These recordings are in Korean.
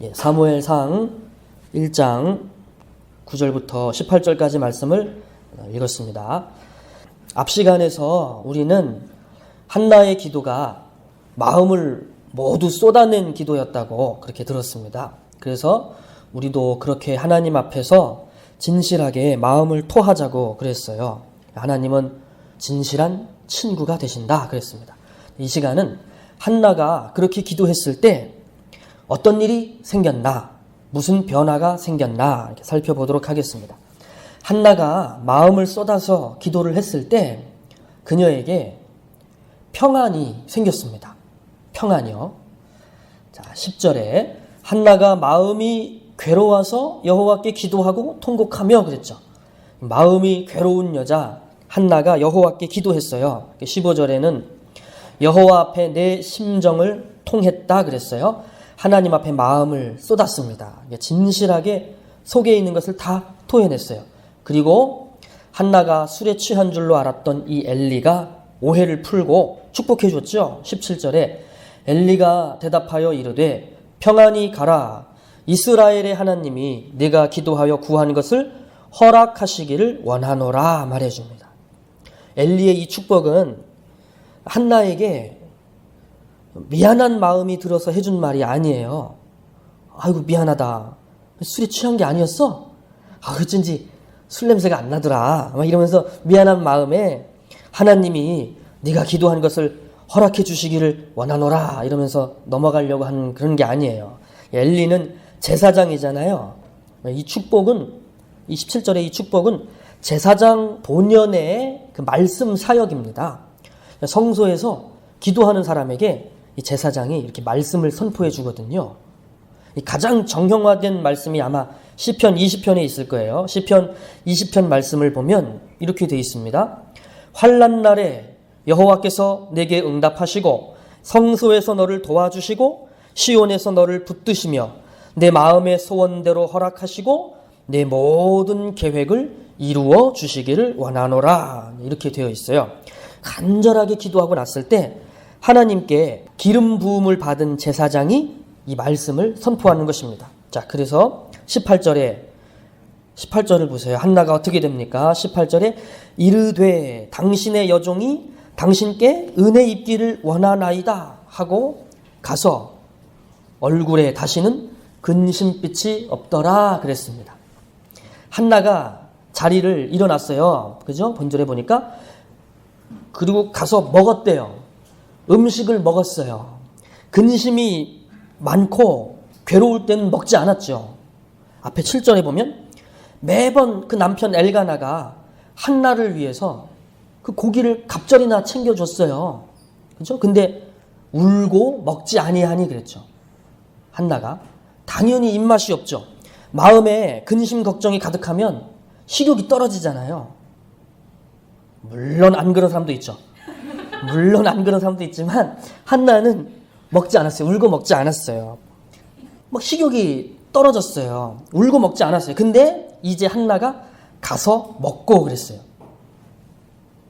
사무엘상 1장 9절부터 18절까지 말씀을 읽었습니다. 앞 시간에서 우리는 한나의 기도가 마음을 모두 쏟아낸 기도였다고 그렇게 들었습니다. 그래서 우리도 그렇게 하나님 앞에서 진실하게 마음을 토하자고 그랬어요. 하나님은 진실한 친구가 되신다 그랬습니다. 이 시간은 한나가 그렇게 기도했을 때 어떤 일이 생겼나, 무슨 변화가 생겼나 이렇게 살펴보도록 하겠습니다. 한나가 마음을 쏟아서 기도를 했을 때 그녀에게 평안이 생겼습니다. 평안이요. 자, 10절에 한나가 마음이 괴로워서 여호와께 기도하고 통곡하며 그랬죠. 마음이 괴로운 여자 한나가 여호와께 기도했어요. 15절에는 여호와 앞에 내 심정을 통했다 그랬어요. 하나님 앞에 마음을 쏟았습니다. 진실하게 속에 있는 것을 다 토해냈어요. 그리고 한나가 술에 취한 줄로 알았던 이 엘리가 오해를 풀고 축복해 줬죠. 17절에 엘리가 대답하여 이르되 평안히 가라. 이스라엘의 하나님이 네가 기도하여 구한 것을 허락하시기를 원하노라 말해줍니다. 엘리의 이 축복은 한나에게 미안한 마음이 들어서 해준 말이 아니에요. 아이고 미안하다. 술에 취한 게 아니었어? 어쩐지 술 냄새가 안 나더라. 막 이러면서 미안한 마음에 하나님이 네가 기도한 것을 허락해 주시기를 원하노라 이러면서 넘어가려고 하는 그런 게 아니에요. 엘리는 제사장이잖아요. 이 축복은 이 17절의 이 축복은 제사장 본연의 그 말씀 사역입니다. 성소에서 기도하는 사람에게 이 제사장이 이렇게 말씀을 선포해 주거든요. 가장 정형화된 말씀이 아마 시편 20편에 있을 거예요. 시편 20편 말씀을 보면 이렇게 되어 있습니다. 환난 날에 여호와께서 내게 응답하시고 성소에서 너를 도와주시고 시온에서 너를 붙드시며 내 마음의 소원대로 허락하시고 내 모든 계획을 이루어 주시기를 원하노라 이렇게 되어 있어요. 간절하게 기도하고 났을 때 하나님께 기름 부음을 받은 제사장이 이 말씀을 선포하는 것입니다. 자, 그래서 18절을 보세요. 한나가 어떻게 됩니까? 18절에 이르되 당신의 여종이 당신께 은혜 입기를 원하나이다 하고 가서 얼굴에 다시는 근심빛이 없더라 그랬습니다. 한나가 자리를 일어났어요. 그죠? 본절에 보니까. 그리고 가서 먹었대요. 음식을 먹었어요. 근심이 많고 괴로울 때는 먹지 않았죠. 앞에 7절에 보면 매번 그 남편 엘가나가 한나를 위해서 그 고기를 갑절이나 챙겨줬어요. 그죠? 근데 울고 먹지 아니하니 그랬죠. 한나가 당연히 입맛이 없죠. 마음에 근심 걱정이 가득하면 식욕이 떨어지잖아요. 물론 안 그런 사람도 있죠. 물론 안 그런 사람도 있지만 한나는 먹지 않았어요. 울고 먹지 않았어요. 막 식욕이 떨어졌어요. 울고 먹지 않았어요. 근데 이제 한나가 가서 먹고 그랬어요.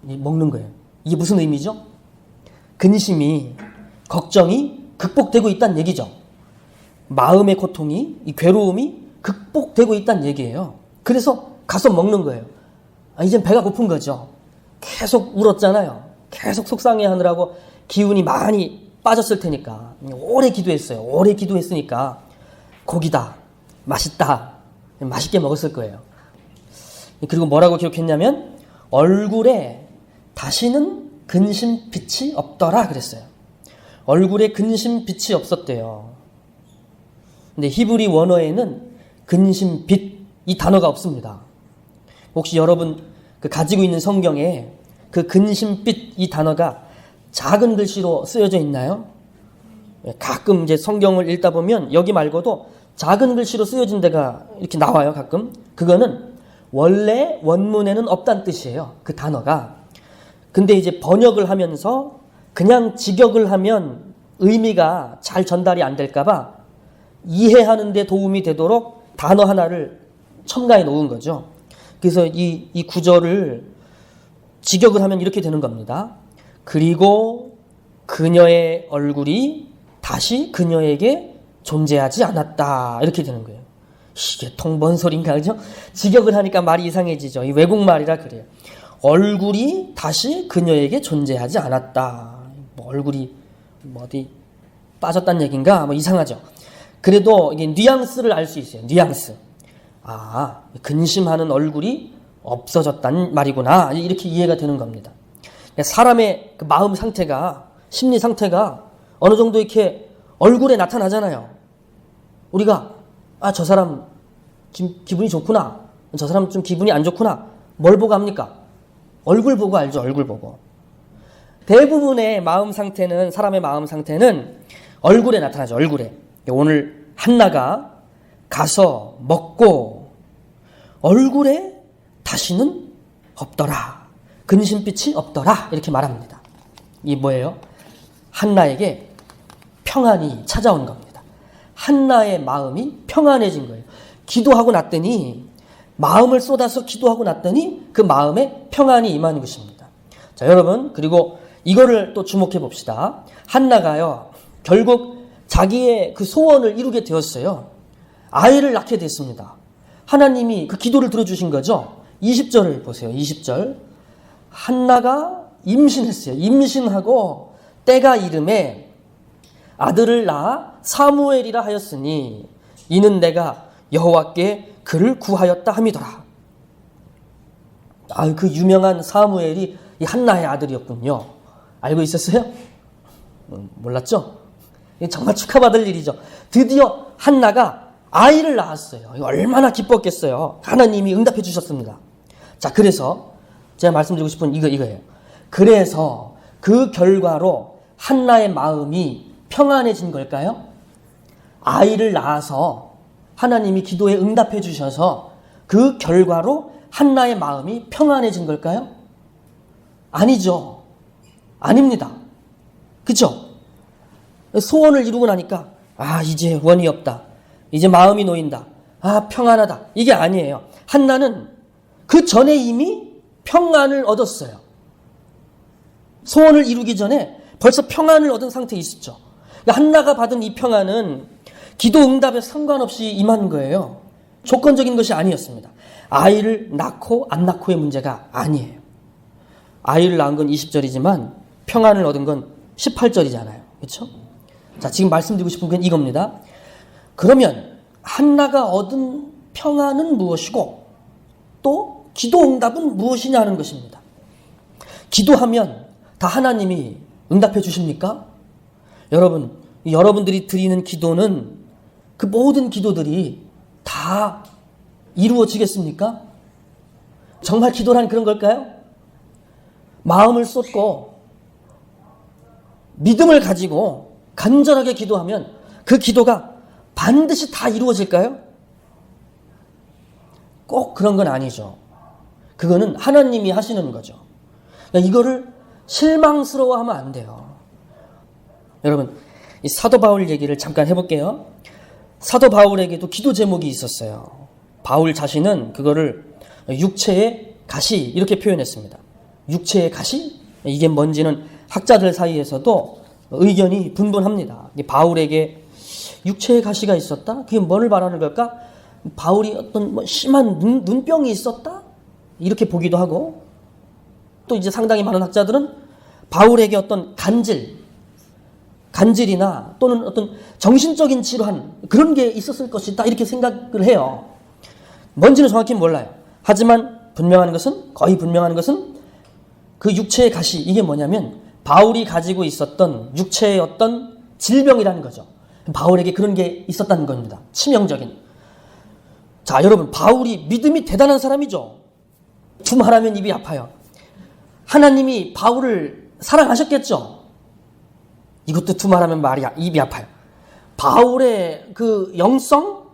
먹는 거예요. 이게 무슨 의미죠? 근심이, 걱정이 극복되고 있다는 얘기죠. 마음의 고통이, 이 괴로움이 극복되고 있다는 얘기예요. 그래서 가서 먹는 거예요. 이젠 배가 고픈 거죠. 계속 울었잖아요. 계속 속상해하느라고 기운이 많이 빠졌을 테니까 오래 기도했어요. 오래 기도했으니까 고기다, 맛있다, 맛있게 먹었을 거예요. 그리고 뭐라고 기록했냐면 얼굴에 다시는 근심빛이 없더라 그랬어요. 얼굴에 근심빛이 없었대요. 근데 히브리 원어에는 근심빛 이 단어가 없습니다. 혹시 여러분 가지고 있는 성경에 그 근심빛 이 단어가 작은 글씨로 쓰여져 있나요? 가끔 이제 성경을 읽다 보면 여기 말고도 작은 글씨로 쓰여진 데가 이렇게 나와요, 가끔. 그거는 원래 원문에는 없다는 뜻이에요, 그 단어가. 근데 이제 번역을 하면서 그냥 직역을 하면 의미가 잘 전달이 안 될까봐 이해하는 데 도움이 되도록 단어 하나를 첨가해 놓은 거죠. 그래서 이 구절을 직역을 하면 이렇게 되는 겁니다. 그리고 그녀의 얼굴이 다시 그녀에게 존재하지 않았다. 이렇게 되는 거예요. 이게 통뭔 소린가, 그죠? 직역을 하니까 말이 이상해지죠. 이 외국말이라 그래요. 얼굴이 다시 그녀에게 존재하지 않았다. 뭐 얼굴이 뭐 어디 빠졌단 얘기인가? 뭐 이상하죠. 그래도 이게 뉘앙스를 알 수 있어요. 뉘앙스. 아, 근심하는 얼굴이 없어졌단 말이구나. 이렇게 이해가 되는 겁니다. 사람의 그 마음 상태가, 심리 상태가 어느 정도 이렇게 얼굴에 나타나잖아요. 우리가 저 사람 지금 기분이 좋구나. 저 사람 좀 기분이 안 좋구나. 뭘 보고 합니까? 얼굴 보고 알죠. 얼굴 보고. 대부분의 마음 상태는, 사람의 마음 상태는 얼굴에 나타나죠. 얼굴에. 오늘 한나가 가서 먹고 얼굴에 다시는 없더라. 근심빛이 없더라. 이렇게 말합니다. 이 뭐예요? 한나에게 평안이 찾아온 겁니다. 한나의 마음이 평안해진 거예요. 기도하고 났더니, 마음을 쏟아서 기도하고 났더니 그 마음에 평안이 임하는 것입니다. 자, 여러분, 그리고 이거를 또 주목해 봅시다. 한나가요, 결국 자기의 그 소원을 이루게 되었어요. 아이를 낳게 됐습니다. 하나님이 그 기도를 들어주신 거죠. 20절을 보세요. 20절. 한나가 임신했어요. 임신하고 때가 이름에 아들을 낳아 사무엘이라 하였으니 이는 내가 여호와께 그를 구하였다 함이더라. 그 유명한 사무엘이 이 한나의 아들이었군요. 알고 있었어요? 몰랐죠? 정말 축하받을 일이죠. 드디어 한나가 아이를 낳았어요. 얼마나 기뻤겠어요. 하나님이 응답해 주셨습니다. 자, 그래서 제가 말씀드리고 싶은 이거예요. 그래서 그 결과로 한나의 마음이 평안해진 걸까요? 아이를 낳아서 하나님이 기도에 응답해 주셔서 그 결과로 한나의 마음이 평안해진 걸까요? 아니죠. 아닙니다. 그죠? 소원을 이루고 나니까 이제 원이 없다. 이제 마음이 놓인다. 평안하다. 이게 아니에요. 한나는 그 전에 이미 평안을 얻었어요. 소원을 이루기 전에 벌써 평안을 얻은 상태에 있었죠. 한나가 받은 이 평안은 기도 응답에 상관없이 임한 거예요. 조건적인 것이 아니었습니다. 아이를 낳고 안 낳고의 문제가 아니에요. 아이를 낳은 건 20절이지만 평안을 얻은 건 18절이잖아요. 그렇죠? 자, 지금 말씀드리고 싶은 건 이겁니다. 그러면 한나가 얻은 평안은 무엇이고 또 기도 응답은 무엇이냐 하는 것입니다. 기도하면 다 하나님이 응답해 주십니까? 여러분, 여러분들이 드리는 기도는 그 모든 기도들이 다 이루어지겠습니까? 정말 기도란 그런 걸까요? 마음을 쏟고 믿음을 가지고 간절하게 기도하면 그 기도가 반드시 다 이루어질까요? 꼭 그런 건 아니죠. 그거는 하나님이 하시는 거죠. 이거를 실망스러워하면 안 돼요. 여러분, 이 사도 바울 얘기를 잠깐 해볼게요. 사도 바울에게도 기도 제목이 있었어요. 바울 자신은 그거를 육체의 가시 이렇게 표현했습니다. 육체의 가시? 이게 뭔지는 학자들 사이에서도 의견이 분분합니다. 바울에게 육체의 가시가 있었다? 그게 뭐를 말하는 걸까? 바울이 어떤 심한 눈병이 있었다? 이렇게 보기도 하고, 또 이제 상당히 많은 학자들은 바울에게 어떤 간질이나 또는 어떤 정신적인 질환, 그런 게 있었을 것이다 이렇게 생각을 해요. 뭔지는 정확히 몰라요. 하지만 거의 분명한 것은 그 육체의 가시, 이게 뭐냐면 바울이 가지고 있었던 육체의 어떤 질병이라는 거죠. 바울에게 그런 게 있었다는 겁니다. 치명적인. 자, 여러분, 바울이 믿음이 대단한 사람이죠. 두말하면 입이 아파요. 하나님이 바울을 사랑하셨겠죠. 이것도 두말하면 입이 아파요. 바울의 그 영성,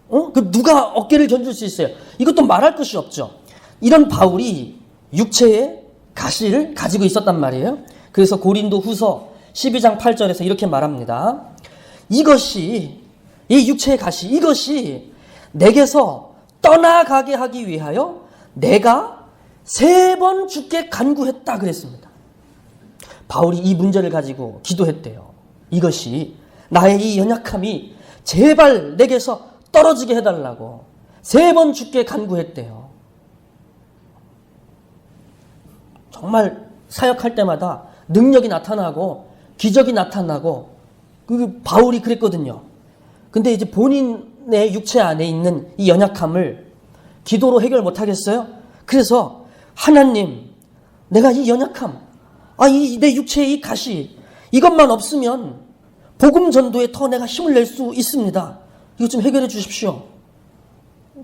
그 누가 어깨를 견줄 수 있어요? 이것도 말할 것이 없죠. 이런 바울이 육체의 가시를 가지고 있었단 말이에요. 그래서 고린도 후서 12장 8절에서 이렇게 말합니다. 이 육체의 가시, 이것이 내게서 떠나가게 하기 위하여 내가 3번 주께 간구했다 그랬습니다. 바울이 이 문제를 가지고 기도했대요. 이것이, 나의 이 연약함이 제발 내게서 떨어지게 해달라고 3번 주께 간구했대요. 정말 사역할 때마다 능력이 나타나고 기적이 나타나고 그 바울이 그랬거든요. 근데 이제 본인의 육체 안에 있는 이 연약함을 기도로 해결 못하겠어요? 그래서 하나님, 내가 이 연약함, 내 육체의 이 가시, 이것만 없으면 복음 전도에 더 내가 힘을 낼 수 있습니다. 이것 좀 해결해 주십시오.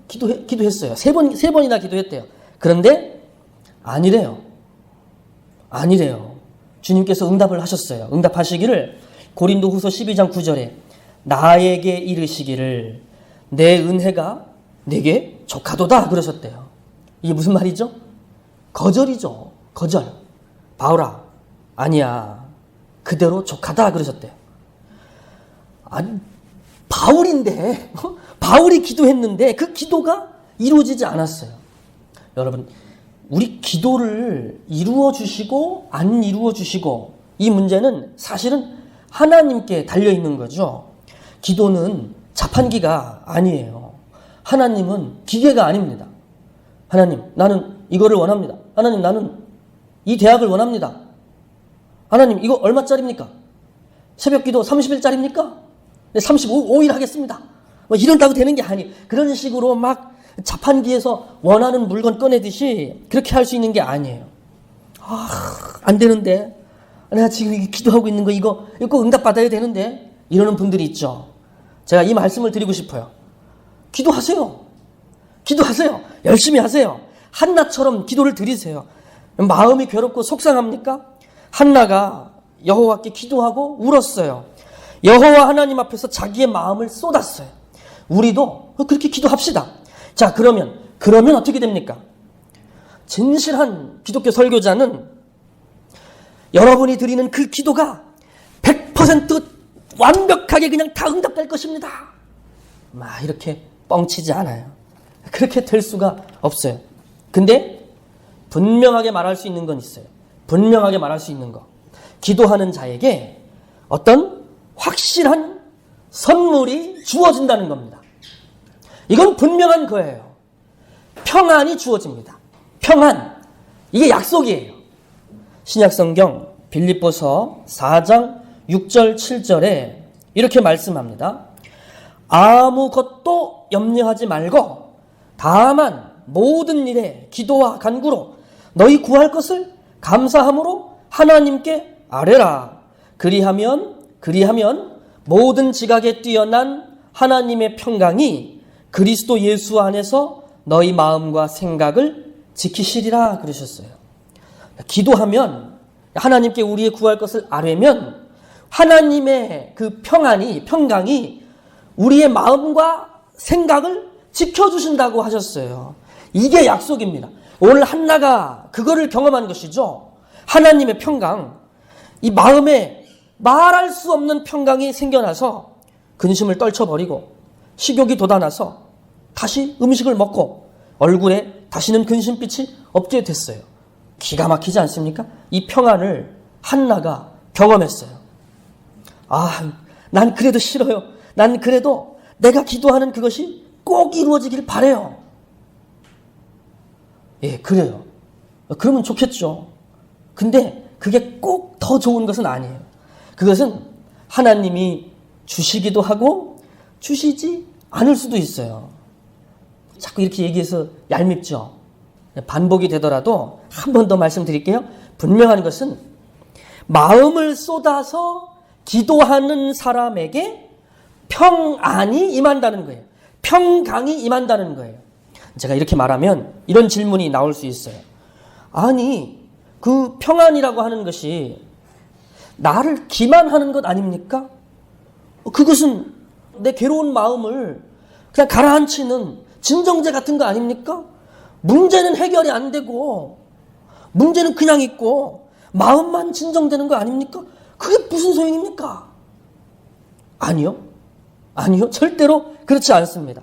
기도했어요. 세 번이나 기도했대요. 그런데 아니래요. 주님께서 응답을 하셨어요. 응답하시기를 고린도후서 12장 9절에 나에게 이르시기를 내 은혜가 내게 족하도다 그러셨대요. 이게 무슨 말이죠? 거절이죠. 거절. 바울아, 아니야. 그대로 족하다 그러셨대요. 아니, 바울인데, 바울이 기도했는데 그 기도가 이루어지지 않았어요. 여러분, 우리 기도를 이루어 주시고 안 이루어 주시고 이 문제는 사실은 하나님께 달려있는 거죠. 기도는 자판기가 아니에요. 하나님은 기계가 아닙니다. 하나님, 나는 이거를 원합니다. 하나님, 나는 이 대학을 원합니다. 하나님, 이거 얼마짜리입니까? 새벽 기도 30일짜리입니까? 네, 35일 하겠습니다. 뭐 이런다고 되는 게 아니에요. 그런 식으로 막 자판기에서 원하는 물건 꺼내듯이 그렇게 할 수 있는 게 아니에요. 안 되는데. 내가 지금 기도하고 있는 거 이거 꼭 응답받아야 되는데. 이러는 분들이 있죠. 제가 이 말씀을 드리고 싶어요. 기도하세요. 열심히 하세요. 한나처럼 기도를 드리세요. 마음이 괴롭고 속상합니까? 한나가 여호와께 기도하고 울었어요. 여호와 하나님 앞에서 자기의 마음을 쏟았어요. 우리도 그렇게 기도합시다. 자, 그러면 어떻게 됩니까? 진실한 기독교 설교자는 여러분이 드리는 그 기도가 100% 완벽하게 그냥 다 응답될 것입니다. 막 이렇게 뻥치지 않아요. 그렇게 될 수가 없어요. 근데 분명하게 말할 수 있는 건 있어요. 분명하게 말할 수 있는 거. 기도하는 자에게 어떤 확실한 선물이 주어진다는 겁니다. 이건 분명한 거예요. 평안이 주어집니다. 평안. 이게 약속이에요. 신약성경 빌립보서 4장 6절 7절에 이렇게 말씀합니다. 아무것도 염려하지 말고 다만 모든 일에 기도와 간구로 너희 구할 것을 감사함으로 하나님께 아뢰라. 그리하면 모든 지각에 뛰어난 하나님의 평강이 그리스도 예수 안에서 너희 마음과 생각을 지키시리라 그러셨어요. 기도하면 하나님께 우리의 구할 것을 아뢰면 하나님의 그 평강이 우리의 마음과 생각을 지켜주신다고 하셨어요. 이게 약속입니다. 오늘 한나가 그거를 경험한 것이죠. 하나님의 평강. 이 마음에 말할 수 없는 평강이 생겨나서 근심을 떨쳐버리고 식욕이 돋아나서 다시 음식을 먹고 얼굴에 다시는 근심빛이 없게 됐어요. 기가 막히지 않습니까? 이 평안을 한나가 경험했어요. 난 그래도 싫어요. 난 그래도 내가 기도하는 그것이 꼭 이루어지길 바라요. 예, 그래요. 그러면 좋겠죠. 근데 그게 꼭 더 좋은 것은 아니에요. 그것은 하나님이 주시기도 하고 주시지 않을 수도 있어요. 자꾸 이렇게 얘기해서 얄밉죠. 반복이 되더라도 한 번 더 말씀드릴게요. 분명한 것은 마음을 쏟아서 기도하는 사람에게 평안이 임한다는 거예요. 평강이 임한다는 거예요. 제가 이렇게 말하면 이런 질문이 나올 수 있어요. 아니, 그 평안이라고 하는 것이 나를 기만하는 것 아닙니까? 그것은 내 괴로운 마음을 그냥 가라앉히는 진정제 같은 거 아닙니까? 문제는 해결이 안 되고 문제는 그냥 있고 마음만 진정되는 거 아닙니까? 그게 무슨 소용입니까? 아니요. 절대로 그렇지 않습니다.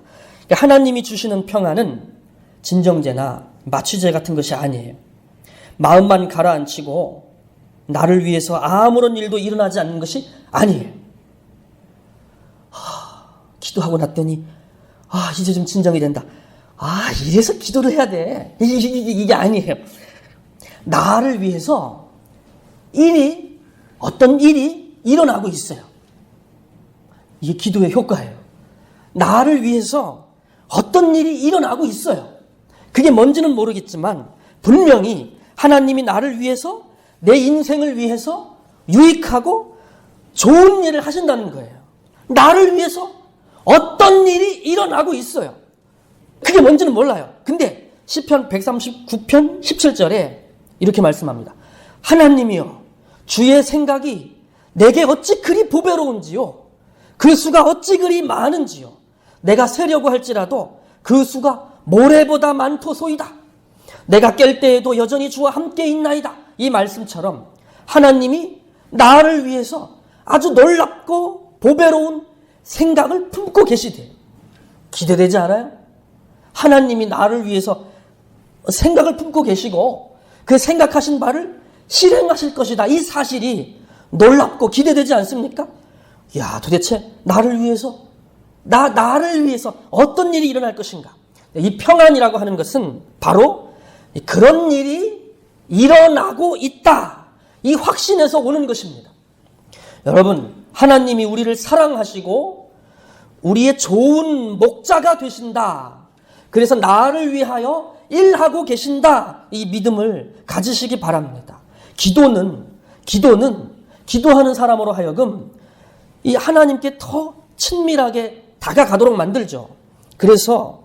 하나님이 주시는 평안은 진정제나 마취제 같은 것이 아니에요. 마음만 가라앉히고 나를 위해서 아무런 일도 일어나지 않는 것이 아니에요. 기도하고 났더니 이제 좀 진정이 된다. 이래서 기도를 해야 돼. 이게 아니에요. 나를 위해서 어떤 일이 일어나고 있어요. 이게 기도의 효과예요. 나를 위해서 어떤 일이 일어나고 있어요. 그게 뭔지는 모르겠지만 분명히 하나님이 나를 위해서, 내 인생을 위해서 유익하고 좋은 일을 하신다는 거예요. 나를 위해서 어떤 일이 일어나고 있어요. 그게 뭔지는 몰라요. 근데 시편 139편 17절에 이렇게 말씀합니다. 하나님이여, 주의 생각이 내게 어찌 그리 보배로운지요. 그 수가 어찌 그리 많은지요. 내가 세려고 할지라도 그 수가 모래보다 많도소이다. 내가 깰 때에도 여전히 주와 함께 있나이다. 이 말씀처럼 하나님이 나를 위해서 아주 놀랍고 보배로운 생각을 품고 계시대요. 기대되지 않아요? 하나님이 나를 위해서 생각을 품고 계시고 그 생각하신 바를 실행하실 것이다. 이 사실이 놀랍고 기대되지 않습니까? 도대체 나를 위해서 어떤 일이 일어날 것인가? 이 평안이라고 하는 것은 바로 그런 일이 일어나고 있다. 이 확신에서 오는 것입니다. 여러분, 하나님이 우리를 사랑하시고 우리의 좋은 목자가 되신다. 그래서 나를 위하여 일하고 계신다. 이 믿음을 가지시기 바랍니다. 기도는 기도하는 사람으로 하여금 이 하나님께 더 친밀하게 다가가도록 만들죠. 그래서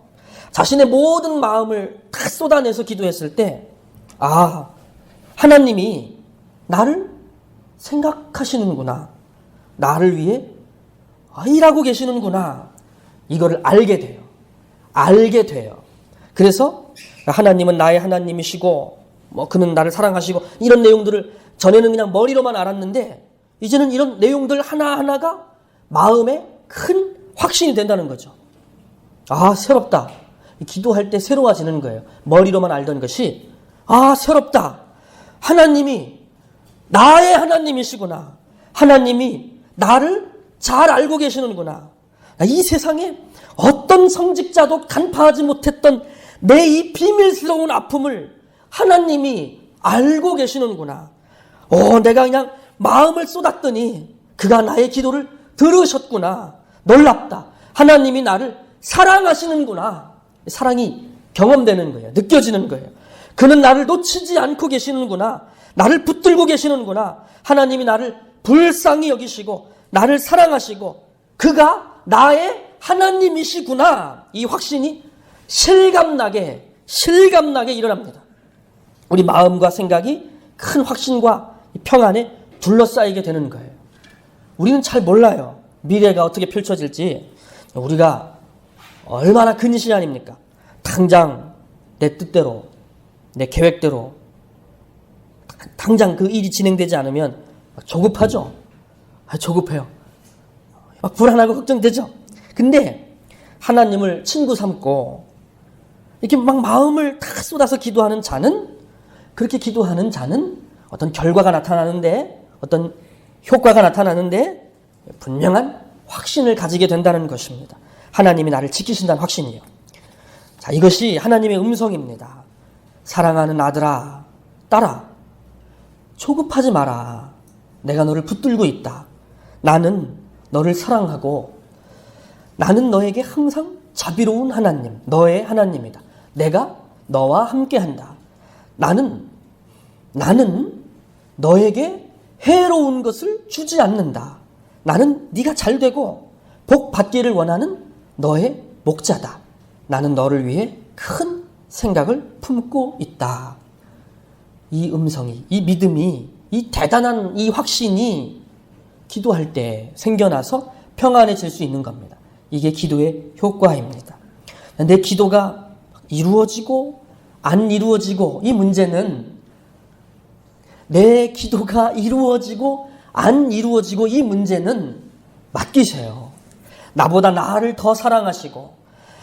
자신의 모든 마음을 다 쏟아내서 기도했을 때 하나님이 나를 생각하시는구나. 나를 위해 일하고 계시는구나. 이거를 알게 돼요. 그래서 하나님은 나의 하나님이시고 그는 나를 사랑하시고 이런 내용들을 전에는 그냥 머리로만 알았는데 이제는 이런 내용들 하나하나가 마음에 큰 확신이 된다는 거죠. 새롭다. 기도할 때 새로워지는 거예요. 머리로만 알던 것이 새롭다. 하나님이 나의 하나님이시구나. 하나님이 나를 잘 알고 계시는구나. 이 세상에 어떤 성직자도 간파하지 못했던 내 이 비밀스러운 아픔을 하나님이 알고 계시는구나. 내가 그냥 마음을 쏟았더니 그가 나의 기도를 들으셨구나. 놀랍다. 하나님이 나를 사랑하시는구나. 사랑이 경험되는 거예요. 느껴지는 거예요. 그는 나를 놓치지 않고 계시는구나. 나를 붙들고 계시는구나. 하나님이 나를 불쌍히 여기시고 나를 사랑하시고 그가 나의 하나님이시구나. 이 확신이 실감나게 일어납니다. 우리 마음과 생각이 큰 확신과 평안에 둘러싸이게 되는 거예요. 우리는 잘 몰라요. 미래가 어떻게 펼쳐질지. 우리가 얼마나 근시 아닙니까? 당장 내 뜻대로, 내 계획대로 당장 그 일이 진행되지 않으면 조급하죠. 조급해요. 막 불안하고 걱정되죠. 근데 하나님을 친구 삼고 이렇게 막 마음을 다 쏟아서 기도하는 자는, 그렇게 기도하는 자는 어떤 결과가 나타나는데, 어떤 효과가 나타나는데 분명한 확신을 가지게 된다는 것입니다. 하나님이 나를 지키신다는 확신이요. 자, 이것이 하나님의 음성입니다. 사랑하는 아들아, 딸아, 조급하지 마라. 내가 너를 붙들고 있다. 나는 너를 사랑하고 나는 너에게 항상 자비로운 하나님, 너의 하나님이다. 내가 너와 함께한다. 나는 너에게 해로운 것을 주지 않는다. 나는 네가 잘 되고 복 받기를 원하는 너의 목자다. 나는 너를 위해 큰 생각을 품고 있다. 이 음성이, 이 믿음이, 이 대단한 이 확신이 기도할 때 생겨나서 평안해질 수 있는 겁니다. 이게 기도의 효과입니다. 내 기도가 이루어지고 안 이루어지고, 이 문제는 내 기도가 이루어지고 안 이루어지고 이 문제는 맡기세요. 나보다 나를 더 사랑하시고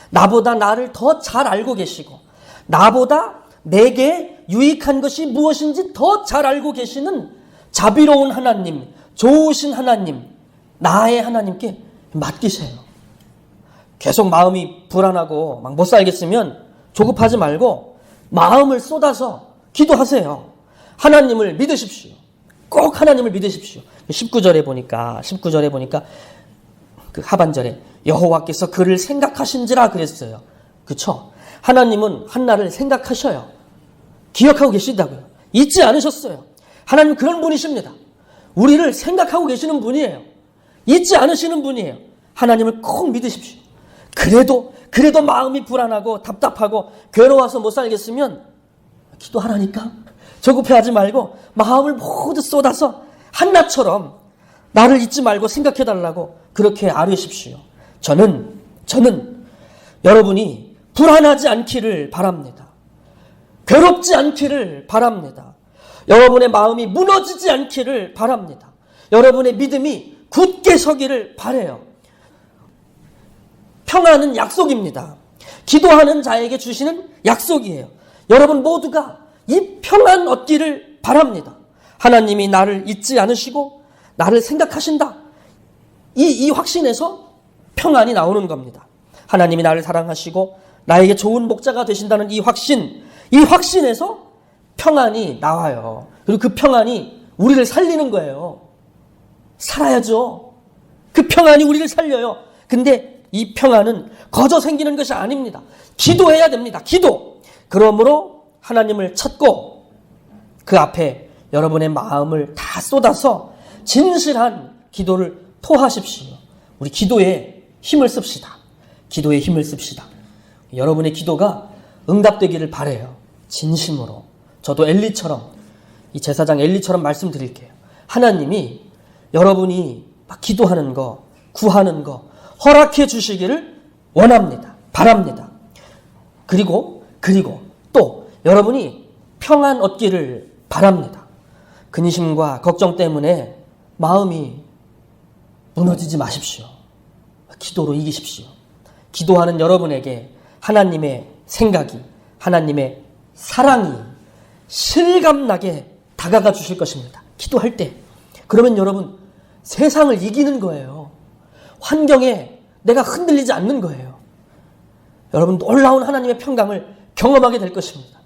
나보다 나를 더 잘 알고 계시고 나보다 내게 유익한 것이 무엇인지 더 잘 알고 계시는 자비로운 하나님, 좋으신 하나님, 나의 하나님께 맡기세요. 계속 마음이 불안하고 막 못 살겠으면 조급하지 말고 마음을 쏟아서 기도하세요. 하나님을 믿으십시오. 꼭 하나님을 믿으십시오. 19절에 보니까 그 하반절에 여호와께서 그를 생각하신지라 그랬어요. 그렇죠? 하나님은 한나를 생각하셔요. 기억하고 계시다고요. 잊지 않으셨어요. 하나님 그런 분이십니다. 우리를 생각하고 계시는 분이에요. 잊지 않으시는 분이에요. 하나님을 꼭 믿으십시오. 그래도 마음이 불안하고 답답하고 괴로워서 못 살겠으면 기도하라니까. 조급해하지 말고 마음을 모두 쏟아서 한나처럼 나를 잊지 말고 생각해달라고 그렇게 아뢰십시오. 저는 여러분이 불안하지 않기를 바랍니다. 괴롭지 않기를 바랍니다. 여러분의 마음이 무너지지 않기를 바랍니다. 여러분의 믿음이 굳게 서기를 바라요. 평안은 약속입니다. 기도하는 자에게 주시는 약속이에요. 여러분 모두가 이 평안 얻기를 바랍니다. 하나님이 나를 잊지 않으시고 나를 생각하신다. 이 확신에서 평안이 나오는 겁니다. 하나님이 나를 사랑하시고 나에게 좋은 목자가 되신다는 이 확신에서 평안이 나와요. 그리고 그 평안이 우리를 살리는 거예요. 살아야죠. 그 평안이 우리를 살려요. 근데 이 평안은 거저 생기는 것이 아닙니다. 기도해야 됩니다. 기도. 그러므로 하나님을 찾고 그 앞에 여러분의 마음을 다 쏟아서 진실한 기도를 토하십시오. 우리 기도에 힘을 씁시다. 기도에 힘을 씁시다. 여러분의 기도가 응답되기를 바라요. 진심으로. 저도 이 제사장 엘리처럼 말씀드릴게요. 하나님이 여러분이 막 기도하는 거, 구하는 거 허락해 주시기를 원합니다. 바랍니다. 그리고 또 여러분이 평안 얻기를 바랍니다. 근심과 걱정 때문에 마음이 무너지지 마십시오. 기도로 이기십시오. 기도하는 여러분에게 하나님의 생각이, 하나님의 사랑이 실감나게 다가가 주실 것입니다. 기도할 때. 그러면 여러분 세상을 이기는 거예요. 환경에 내가 흔들리지 않는 거예요. 여러분 놀라운 하나님의 평강을 경험하게 될 것입니다.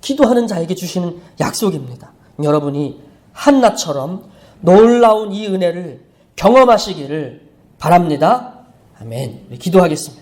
기도하는 자에게 주시는 약속입니다. 여러분이 한나처럼 놀라운 이 은혜를 경험하시기를 바랍니다. 아멘. 기도하겠습니다.